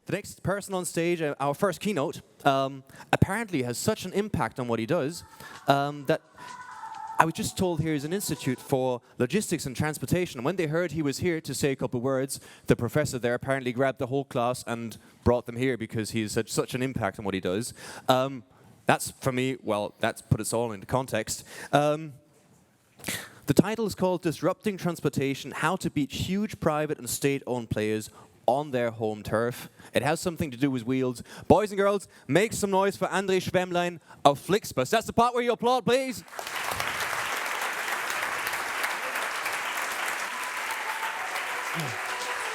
The next person on stage, our first keynote, apparently has such an impact on what he does that I was just told here is an institute for logistics and transportation. And when they heard he was here to say a couple of words, the professor there apparently grabbed the whole class and brought them here because he's had such an impact on what he does. That's, for me, well, that's put us all into context. The title is called Disrupting Transportation, How to Beat Huge Private and State-Owned Players on Their Home Turf. It has something to do with wheels. Boys and girls, make some noise for André Schwämmlein of Flixbus. That's the part where you applaud, please.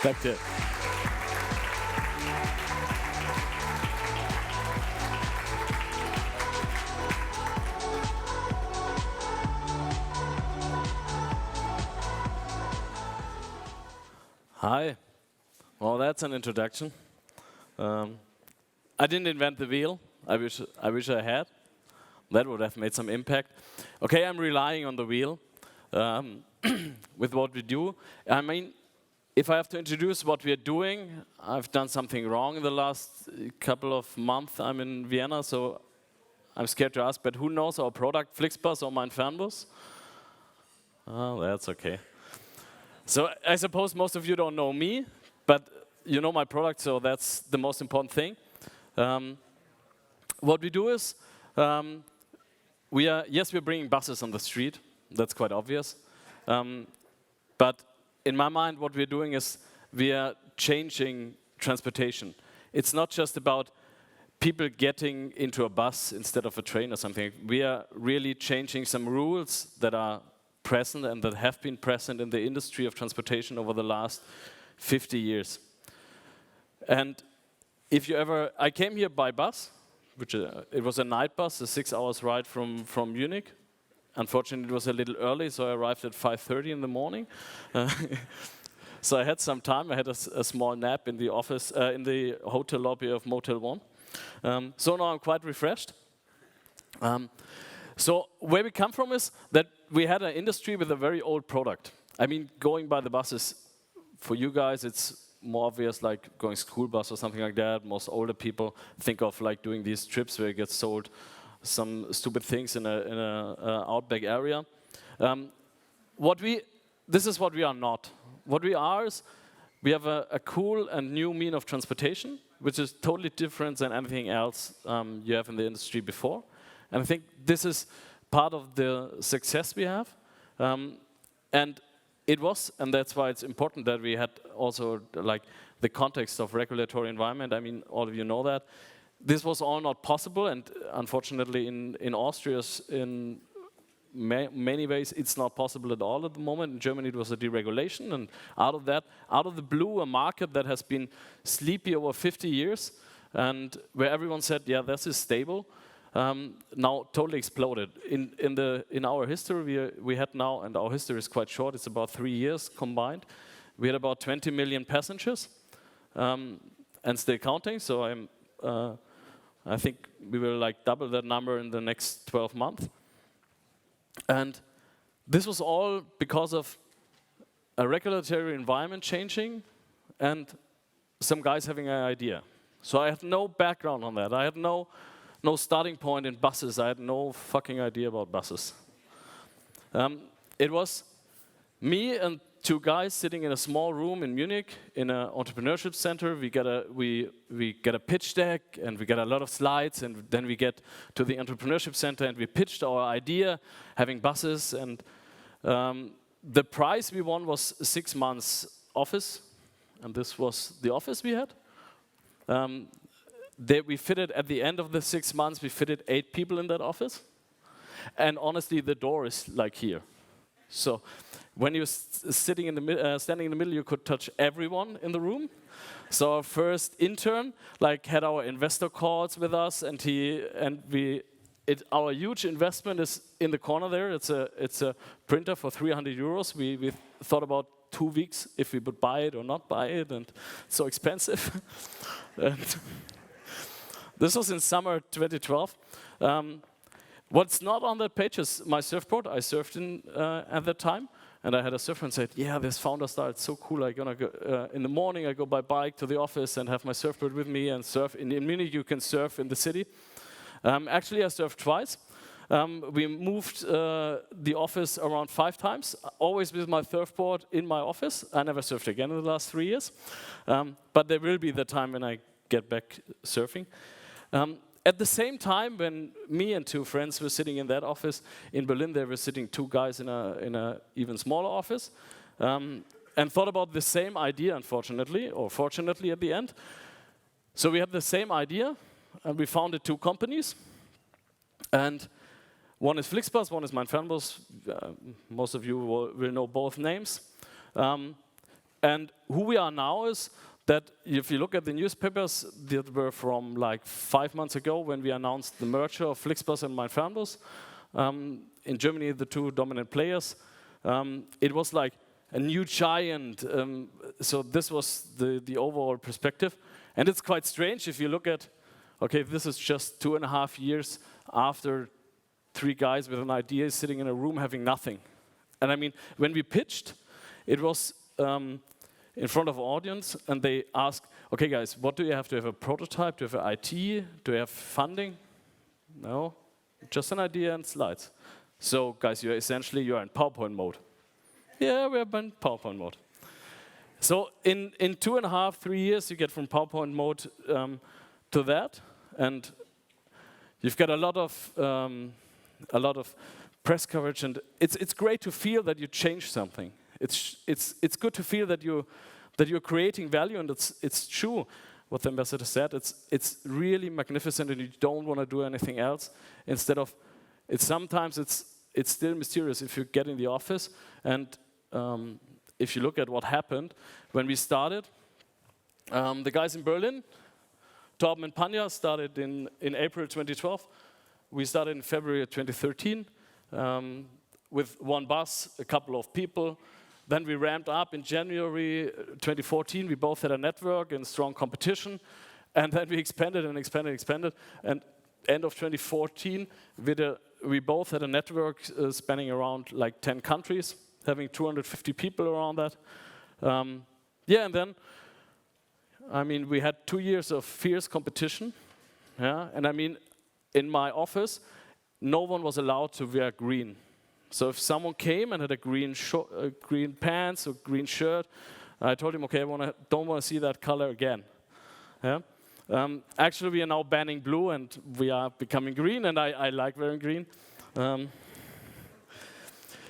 Thank you. Hi. Well, that's an introduction. I didn't invent the wheel. I wish I had. That would have made some impact. Okay, I'm relying on the wheel with what we do. I mean, if I have to introduce what we are doing, I've done something wrong in the last couple of months. I'm in Vienna, so I'm scared to ask, but who knows our product, Flixbus or mein Fernbus? Oh, that's okay. So I suppose most of you don't know me, but you know my product, so that's the most important thing. What we do is, we're bringing buses on the street. That's quite obvious. But in my mind, what we're doing is we are changing transportation. It's not just about people getting into a bus instead of a train or something. We are really changing some rules that are present and that have been present in the industry of transportation over the last 50 years. And if you ever, I came here by bus, which it was a night bus, a 6 hours ride from Munich. Unfortunately, it was a little early, so I arrived at 5:30 in the morning. So I had some time. I had a small nap in the office, in the hotel lobby of Motel 1. So now I'm quite refreshed. So where we come from is that we had an industry with a very old product. I mean, going by the buses, for you guys, it's more obvious, like going school bus or something like that. Most older people think of like doing these trips where it gets sold some stupid things in a outback area. This is what we are not. What we are is we have a cool and new mean of transportation, which is totally different than anything else you have in the industry before. And I think this is part of the success we have. And that's why it's important that we had also like the context of regulatory environment. I mean, all of you know that. This was all not possible, and unfortunately in Austria, in many ways, it's not possible at all at the moment. In Germany, it was a deregulation, and out of the blue, a market that has been sleepy over 50 years, and where everyone said, yeah, this is stable, now totally exploded. In our history, we had now, and our history is quite short, it's about 3 years combined, we had about 20 million passengers, and still counting, so I think we will like double that number in the next 12 months. And this was all because of a regulatory environment changing and some guys having an idea. So I had no background on that. I had no starting point in buses. I had no fucking idea about buses. It was me and 2 guys sitting in a small room in Munich in an entrepreneurship center. We get a pitch deck and we get a lot of slides, and then we get to the entrepreneurship center and we pitched our idea, having buses, and the prize we won was 6 months office, and this was the office we had. We fitted at the end of the 6 months, we fitted 8 people in that office, and honestly, the door is like here. So when you're standing in the middle, you could touch everyone in the room. So our first intern had our investor calls with us, and our huge investment is in the corner there. It's a printer for 300 euros. We thought about 2 weeks if we would buy it or not buy it, and it's so expensive. And this was in summer 2012. What's not on that page is my surfboard I surfed in at that time. and I had a surfer and said, yeah, this founder style, it's so cool. I'm gonna go, in the morning I go by bike to the office and have my surfboard with me and surf. In Munich you can surf in the city. Actually I surfed twice. We moved the office around 5 times, always with my surfboard in my office. I never surfed again in the last 3 years. But there will be the time when I get back surfing. At the same time, when me and 2 friends were sitting in that office in Berlin, there were sitting 2 guys in a even smaller office, and thought about the same idea, unfortunately, or fortunately at the end. So we had the same idea, and we founded 2 companies. And one is Flixbus, one is Entrepreneurship. Most of you will know both names. And who we are now is that if you look at the newspapers that were from like 5 months ago when we announced the merger of Flixbus and Entrepreneurship, in Germany, the 2 dominant players, it was like a new giant. So this was the overall perspective. And it's quite strange if you look at, okay, this is just 2.5 years after 3 guys with an idea sitting in a room having nothing. And I mean, when we pitched, it was in front of an audience, and they asked, okay guys, what do you have? Do you have a prototype? Do you have an IT? Do you have funding? No, just an idea and slides. So guys, you're in PowerPoint mode. Yeah, we're in PowerPoint mode. So in 2.5, 3 years, you get from PowerPoint mode to that, and you've got a lot of press coverage, and it's great to feel that you change something. It's good to feel that you're creating value, and it's true what the ambassador said. It's really magnificent, and you don't want to do anything else. Instead of sometimes it's still mysterious if you get in the office, and if you look at what happened when we started, the guys in Berlin, Torben and Panja, started in April 2012. We started in February 2013 with 1 bus, a couple of people. Then we ramped up in January 2014. We both had a network and strong competition. And then we expanded and expanded and expanded. And end of 2014, we both had a network spanning around like 10 countries, having 250 people around that. Yeah, and then, I mean, we had 2 years of fierce competition. Yeah, and I mean, in my office, no one was allowed to wear green. So if someone came and had a green pants or green shirt, I told him, okay, don't want to see that color again. Yeah? Actually, we are now banning blue, and we are becoming green, and I like wearing green.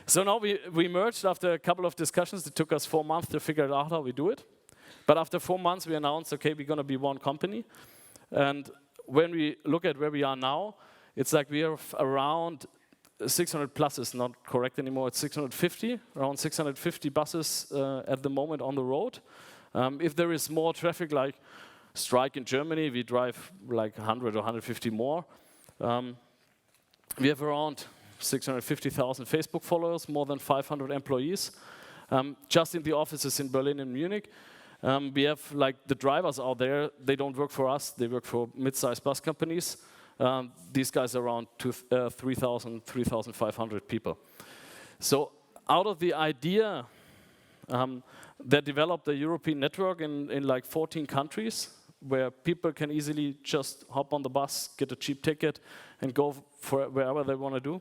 So now we merged after a couple of discussions. It took us 4 months to figure out how we do it. But after 4 months, we announced, okay, we're going to be one company. And when we look at where we are now, it's like we are around 600 plus is not correct anymore. It's 650, around 650 buses at the moment on the road. If there is more traffic, like strike in Germany, we drive like 100 or 150 more. We have around 650,000 Facebook followers, more than 500 employees. Just in the offices in Berlin and Munich. We have like the drivers out there, they don't work for us, they work for mid-sized bus companies. These guys are around 3,000, 3,500 people. So out of the idea, they developed a European network in like 14 countries where people can easily just hop on the bus, get a cheap ticket, and go for wherever they want to do.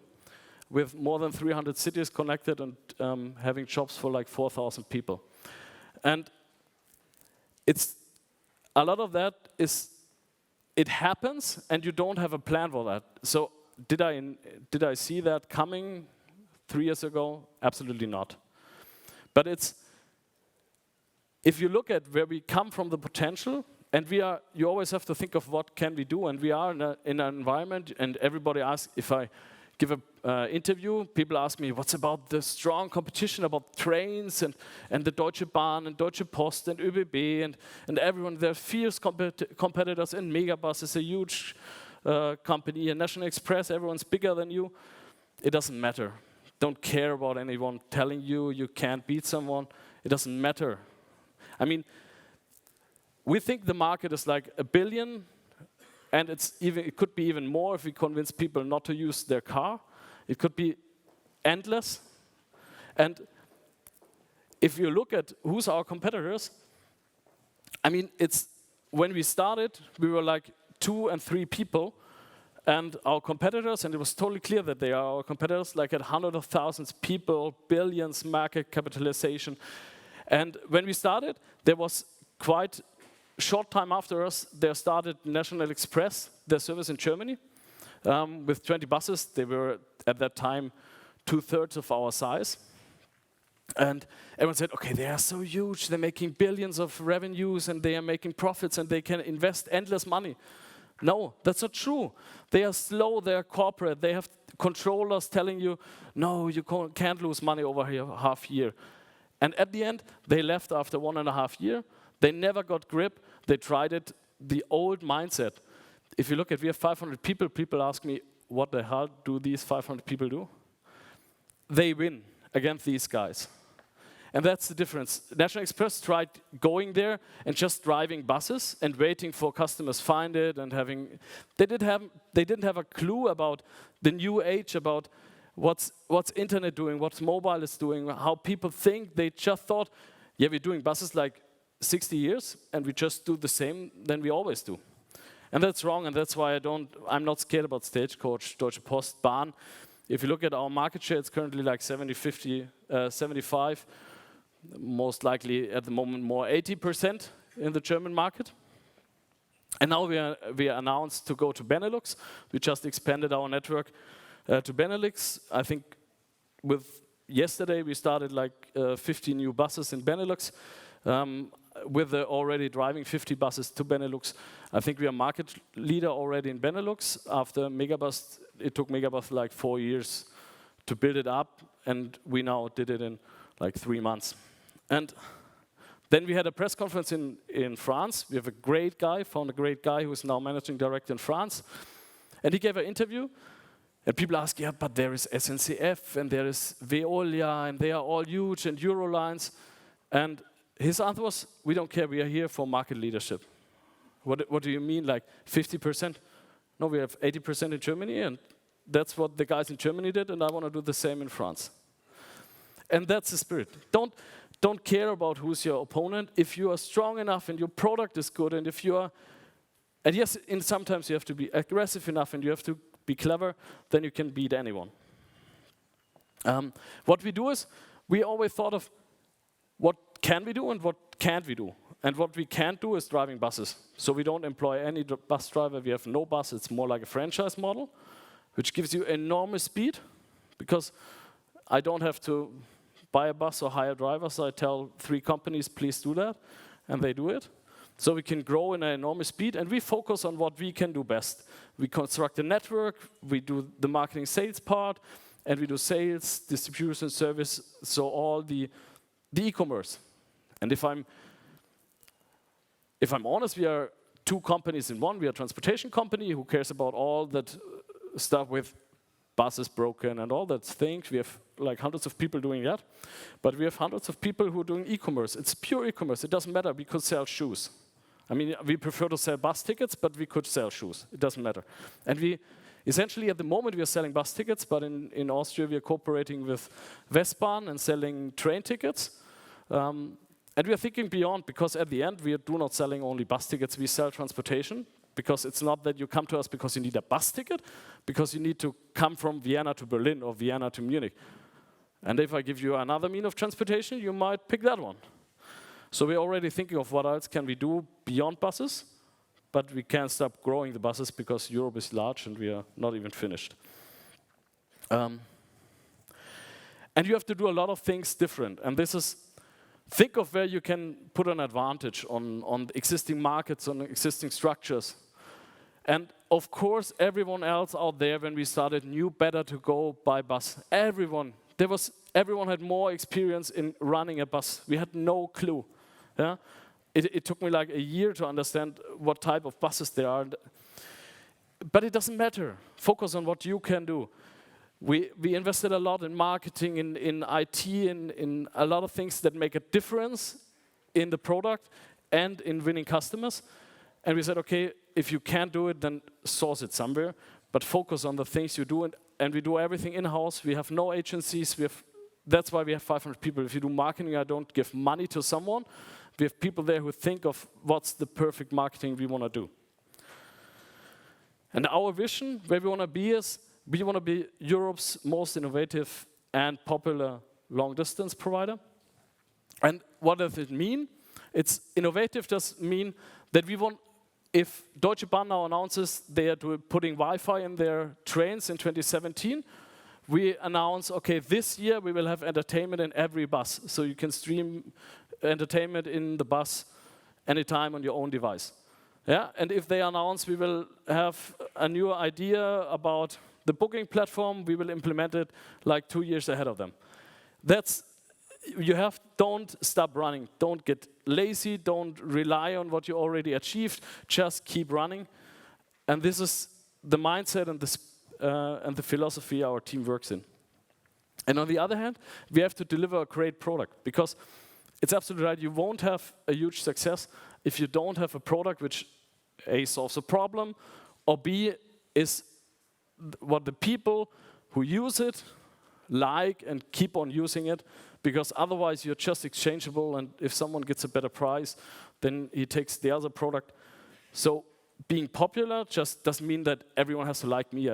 With more than 300 cities connected and having jobs for like 4,000 people. And it's a lot of that is, it happens and you don't have a plan for that. So did I see that coming 3 years ago? Absolutely not. But if you look at where we come from, the potential, and you always have to think of what can we do, and we are in an environment, and everybody asks, if I give an interview, people ask me, what's about the strong competition about trains and the Deutsche Bahn and Deutsche Post and ÖBB and everyone, they're fierce competitors, and Megabus is a huge company, and National Express, everyone's bigger than you. It doesn't matter. Don't care about anyone telling you you can't beat someone. It doesn't matter. I mean, we think the market is like 1 billion, and it could be even more if we convince people not to use their car. It could be endless. And if you look at who's our competitors, I mean, it's when we started, we were like 2 and 3 people, and our competitors, and it was totally clear that they are our competitors, like at hundreds of thousands of people, billions market capitalization. And when we started, there was quite short time after us, there started National Express, their service in Germany, with 20 buses. They were at that time 2/3 of our size. And everyone said, okay, they are so huge, they're making billions of revenues and they are making profits and they can invest endless money. No, that's not true. They are slow, they are corporate, they have controllers telling you, no, you can't lose money over here half year. And at the end, they left after 1.5 years. They never got grip, they tried it, the old mindset. If you look at, we have 500 people, people ask me, what the hell do these 500 people do? They win against these guys. And that's the difference. National Express tried going there and just driving buses and waiting for customers find it and having. They didn't have a clue about the new age, about what's internet doing, what mobile is doing, how people think. They just thought, yeah, we're doing buses like 60 years and we just do the same than we always do. And that's wrong, and that's why I'm not scared about Stagecoach, Deutsche Post, Bahn. If you look at our market share, it's currently like 70, 50, 75. Most likely at the moment more 80% in the German market. And now we are announced to go to Benelux. We just expanded our network to Benelux. I think with yesterday we started like 50 new buses in Benelux. With already driving 50 buses to Benelux. I think we are market leader already in Benelux. After Megabus, it took Megabus like 4 years to build it up, and we now did it in like 3 months. And then we had a press conference in France. We have a great guy, found a great guy who is now managing director in France. And he gave an interview, and people ask, yeah, but there is SNCF, and there is Veolia, and they are all huge, and Eurolines. And his answer was, we don't care, we are here for market leadership. What do you mean, like 50%? No, we have 80% in Germany, and that's what the guys in Germany did, and I want to do the same in France. And that's the spirit. Don't care about who's your opponent. If you are strong enough and your product is good, and if you are, and yes, sometimes you have to be aggressive enough and you have to be clever, then you can beat anyone. What we do is, we always thought of what can we do and what can't we do. And what we can't do is driving buses. So we don't employ any bus driver, we have no bus, it's more like a franchise model, which gives you enormous speed, because I don't have to buy a bus or hire drivers. So I tell 3 companies, please do that, and they do it. So we can grow in an enormous speed, and we focus on what we can do best. We construct a network, we do the marketing sales part, and we do sales, distribution, service, so all the e-commerce. And if I'm honest, we are 2 companies in one. We are a transportation company who cares about all that stuff with buses broken and all that things. We have like hundreds of people doing that. But we have hundreds of people who are doing e-commerce. It's pure e-commerce. It doesn't matter. We could sell shoes. I mean, we prefer to sell bus tickets, but we could sell shoes. It doesn't matter. And we essentially, at the moment, we are selling bus tickets, but in Austria, we are cooperating with Westbahn and selling train tickets. And we are thinking beyond, because at the end, we do not selling only bus tickets, we sell transportation, because it's not that you come to us because you need a bus ticket, because you need to come from Vienna to Berlin or Vienna to Munich. And if I give you another mean of transportation, you might pick that one. So we're already thinking of what else can we do beyond buses, but we can't stop growing the buses because Europe is large and we are not even finished. And you have to do a lot of things different. And this is, think of where you can put an advantage on existing markets, on existing structures. And of course, everyone else out there, when we started, knew better to go by bus. Everyone had more experience in running a bus. We had no clue. Yeah? It took me like a year to understand what type of buses there are. But it doesn't matter. Focus on what you can do. We invested a lot in marketing, in IT, in a lot of things that make a difference in the product and in winning customers. And we said, okay, if you can't do it, then source it somewhere, but focus on the things you do. And we do everything in-house. We have no agencies. We have that's why we have 500 people. If you do marketing, I don't give money to someone. We have people there who think of what's the perfect marketing we want to do. And our vision, where we want to be, is we want to be Europe's most innovative and popular long-distance provider. And what does it mean? It's innovative does mean that we want, if Deutsche Bahn now announces they are putting Wi-Fi in their trains in 2017, we announce, okay, this year we will have entertainment in every bus. So you can stream entertainment in the bus anytime on your own device. Yeah, and if they announce we will have a new idea about the booking platform, we will implement it like 2 years ahead of them. Don't stop running. Don't get lazy. Don't rely on what you already achieved. Just keep running. And this is the mindset and the philosophy our team works in. And on the other hand, we have to deliver a great product, because it's absolutely right, you won't have a huge success if you don't have a product which A, solves a problem, or B, is what the people who use it like and keep on using it, because otherwise you're just exchangeable, and if someone gets a better price, then he takes the other product. So being popular just doesn't mean that everyone has to like me.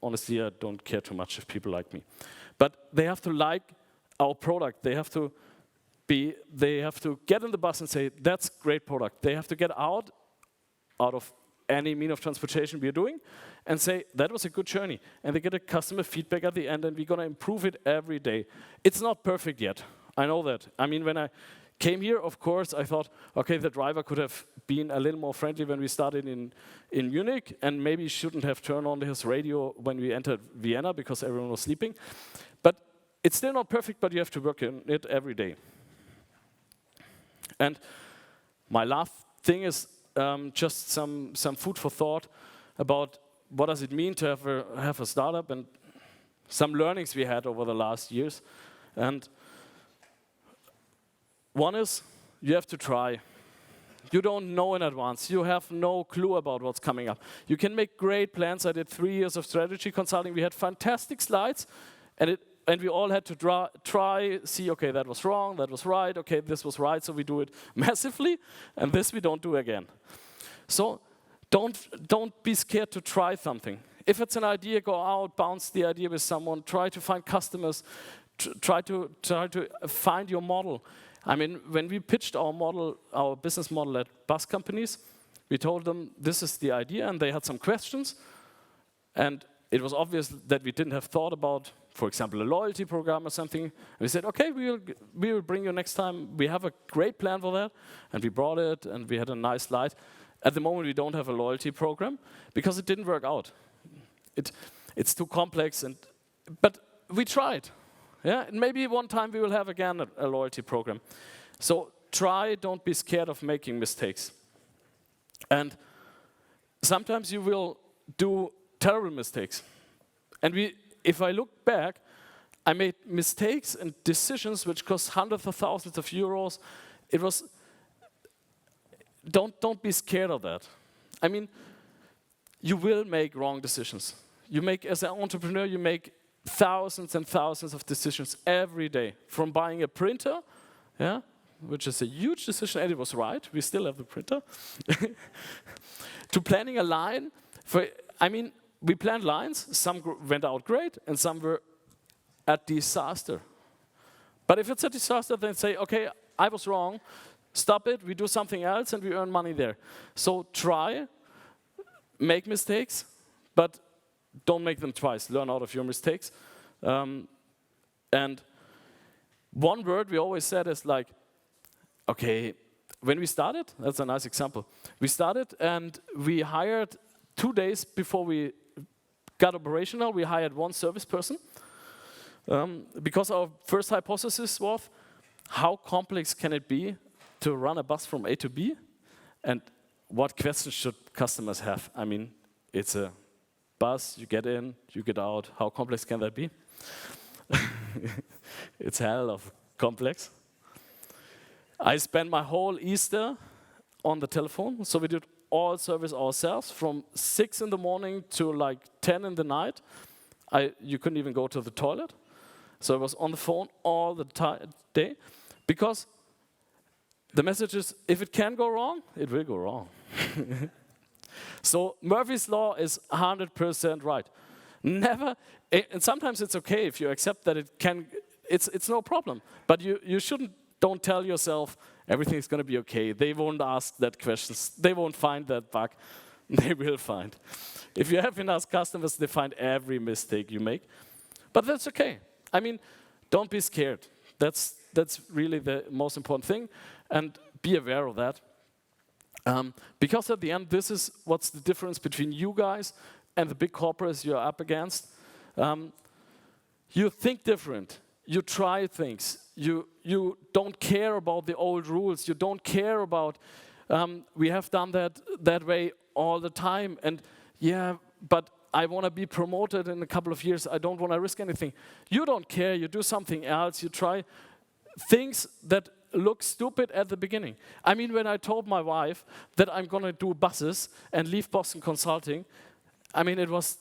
Honestly, I don't care too much if people like me. But they have to like our product. They have to get in the bus and say, that's great product. They have to get out of any mean of transportation we're doing and say, that was a good journey. And they get a customer feedback at the end, and we're going to improve it every day. It's not perfect yet. I know that. I mean, when I came here, of course, I thought, okay, the driver could have been a little more friendly when we started in Munich, and maybe shouldn't have turned on his radio when we entered Vienna because everyone was sleeping. But it's still not perfect, but you have to work on it every day. And my last thing is just some food for thought about what does it mean to have a startup, and some learnings we had over the last years. And one is, you have to try. You don't know in advance. You have no clue about what's coming up. You can make great plans. I did 3 years of strategy consulting. We had fantastic slides, and we all had to try, see, okay, that was wrong, that was right, okay, this was right, so we do it massively, and this we don't do again. So don't be scared to try something. If it's an idea, go out, bounce the idea with someone, try to find customers, try to find your model. I mean, when we pitched our business model at bus companies, we told them this is the idea, and they had some questions, and it was obvious that we didn't have thought about, for example, a loyalty program or something. And we said, okay, we will bring you next time. We have a great plan for that. And we brought it, and we had a nice slide. At the moment, we don't have a loyalty program because it didn't work out. It's too complex, but we tried. Yeah, and maybe one time we will have again a loyalty program. So try, don't be scared of making mistakes. And sometimes you will do terrible mistakes. And if I look back, I made mistakes and decisions which cost hundreds of thousands of euros. Don't be scared of that. I mean, you will make wrong decisions. As an entrepreneur, you make thousands and thousands of decisions every day. From buying a printer, yeah, which is a huge decision, and it was right, we still have the printer, to planning a line. We planned lines, some went out great, and some were a disaster. But if it's a disaster, then say, okay, I was wrong, stop it, we do something else, and we earn money there. So try, make mistakes, but don't make them twice. Learn out of your mistakes. And one word we always said is like, okay, when we started, that's a nice example. We started and we hired 2 days before we got operational, we hired one service person. Because our first hypothesis was, how complex can it be to run a bus from A to B? And what questions should customers have? I mean, it's a bus, you get in, you get out. How complex can that be? It's hell of complex. I spent my whole Easter on the telephone, so we did all service ourselves from 6 in the morning to like 10 in the night. You couldn't even go to the toilet. So I was on the phone all the day, because the message is, if it can go wrong, it will go wrong. So Murphy's Law is 100% right. Never, and sometimes it's okay if you accept that it can, it's no problem. But you don't tell yourself everything's going to be okay. They won't ask that questions. They won't find that bug. They will find. If you have enough customers, they find every mistake you make. But that's okay. I mean, don't be scared. That's really the most important thing, and be aware of that. Because at the end, this is what's the difference between you guys and the big corporates you're up against. You think different. You try things. You don't care about the old rules. You don't care about, we have done that way all the time. And yeah, but I want to be promoted in a couple of years. I don't want to risk anything. You don't care. You do something else. You try things that look stupid at the beginning. I mean, when I told my wife that I'm going to do buses and leave Boston Consulting, I mean, it was,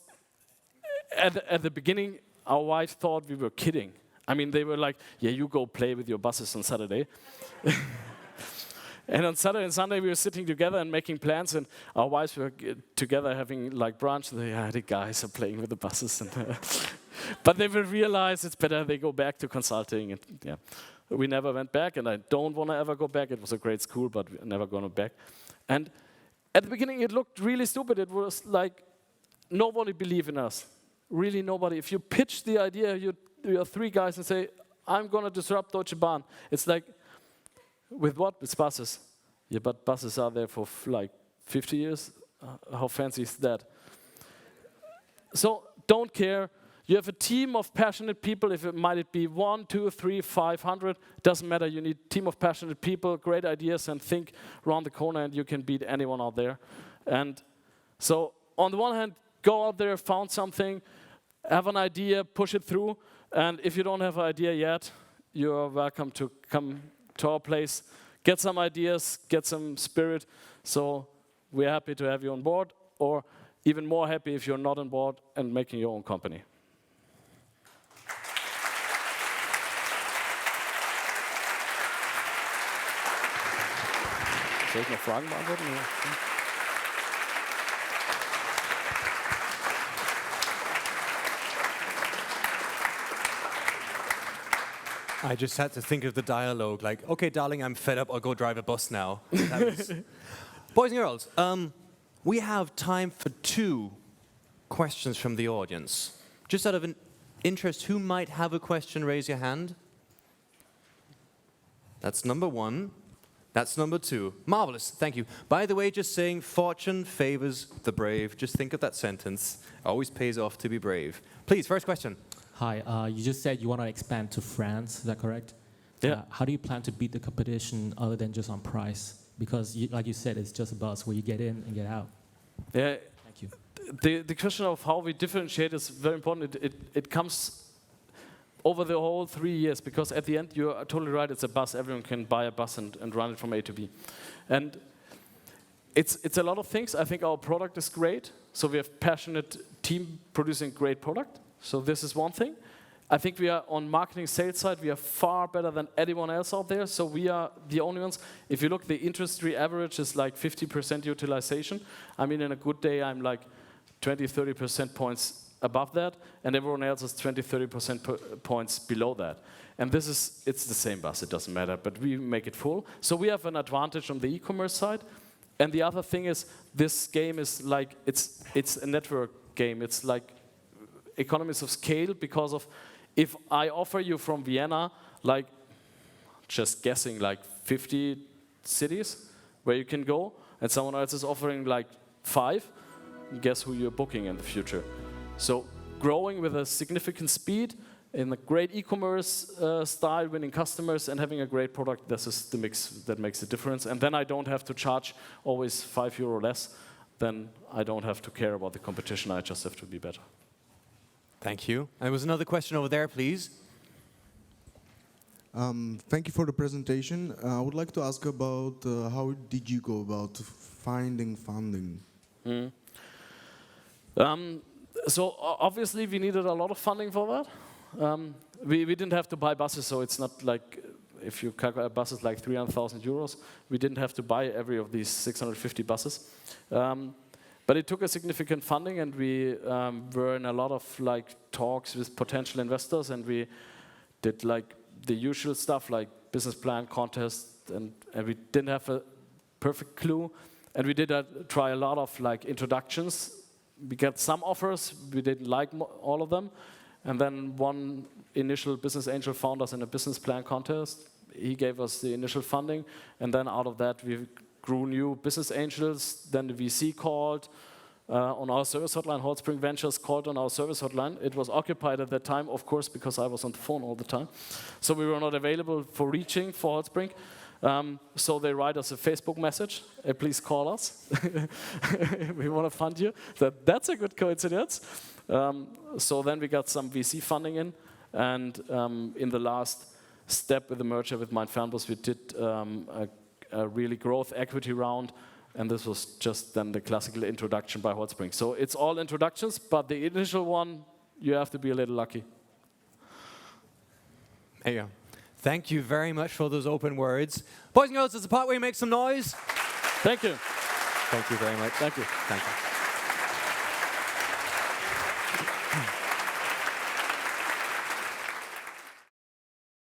at the beginning, our wife thought we were kidding. I mean, they were like, yeah, you go play with your buses on Saturday. And on Saturday and Sunday, we were sitting together and making plans, and our wives were together having like brunch. The guys are playing with the buses. And, but they will realize it's better they go back to consulting. And yeah, we never went back, and I don't want to ever go back. It was a great school, but we're never going back. And at the beginning, it looked really stupid. It was like nobody believed in us. Really nobody. If you pitch the idea, you are three guys and say, I'm going to disrupt Deutsche Bahn. It's like, with what? With buses. Yeah, but buses are there for like 50 years. How fancy is that? So don't care. You have a team of passionate people. If it might be 1, 2, 3, 500, doesn't matter. You need a team of passionate people, great ideas, and think around the corner, and you can beat anyone out there. And so on the one hand, go out there, found something, have an idea, push it through. And if you don't have an idea yet, you're welcome to come to our place, get some ideas, get some spirit. So we're happy to have you on board, or even more happy if you're not on board and making your own company. Soll ich noch Fragen beantworten? I just had to think of the dialogue, like, okay, darling, I'm fed up, I'll go drive a bus now. Boys and girls, we have time for 2 questions from the audience. Just out of an interest, who might have a question, raise your hand. That's number 1. That's number 2. Marvelous, thank you. By the way, just saying, fortune favors the brave. Just think of that sentence. Always pays off to be brave. Please, first question. Hi, you just said you want to expand to France, is that correct? Yeah. How do you plan to beat the competition other than just on price? Because, like you said, it's just a bus where you get in and get out. Yeah. Thank you. The question of how we differentiate is very important. It comes over the whole 3 years, because at the end, you're totally right, it's a bus. Everyone can buy a bus and run it from A to B. And it's a lot of things. I think our product is great. So we have passionate team producing great product. So this is one thing. I think we are on marketing sales side, we are far better than anyone else out there. So we are the only ones. If you look, the industry average is like 50% utilization. I mean, in a good day, I'm like 20, 30% points above that, and everyone else is 20, 30% points below that. And it's the same bus, it doesn't matter, but we make it full. So we have an advantage on the e-commerce side. And the other thing is, this game is like, it's a network game. It's like economies of scale, because of, if I offer you from Vienna, like, just guessing, like 50 cities where you can go, and someone else is offering like 5, guess who you're booking in the future. So growing with a significant speed, in a great e-commerce style, winning customers and having a great product, this is the mix that makes the difference. And then I don't have to charge always €5 less, then I don't have to care about the competition, I just have to be better. Thank you. And there was another question over there, please. Thank you for the presentation. I would like to ask about how did you go about finding funding? So obviously we needed a lot of funding for that. We didn't have to buy buses, so it's not like if you calculate buses like 300,000 euros, we didn't have to buy every of these 650 buses. But it took a significant funding, and we were in a lot of like talks with potential investors, and we did like the usual stuff like business plan, contest, and we didn't have a perfect clue. And we did try a lot of like introductions. We got some offers, we didn't like all of them. And then one initial business angel found us in a business plan contest. He gave us the initial funding, and then out of that we grew new business angels. Then the VC called on our service hotline. Holzbrink Ventures called on our service hotline. It was occupied at that time, of course, because I was on the phone all the time. So we were not available for reaching for Holzbrink. So they write us a Facebook message, please call us. We want to fund you. That's a good coincidence. So then we got some VC funding in, and in the last step with the merger with Fernbus, we did a really growth equity round, and this was just then the classical introduction by Holzbrink. So it's all introductions, but the initial one, you have to be a little lucky. There you go. Thank you very much for those open words. Boys and girls, it's the part where you make some noise. Thank you. Thank you very much. Thank you. Thank you.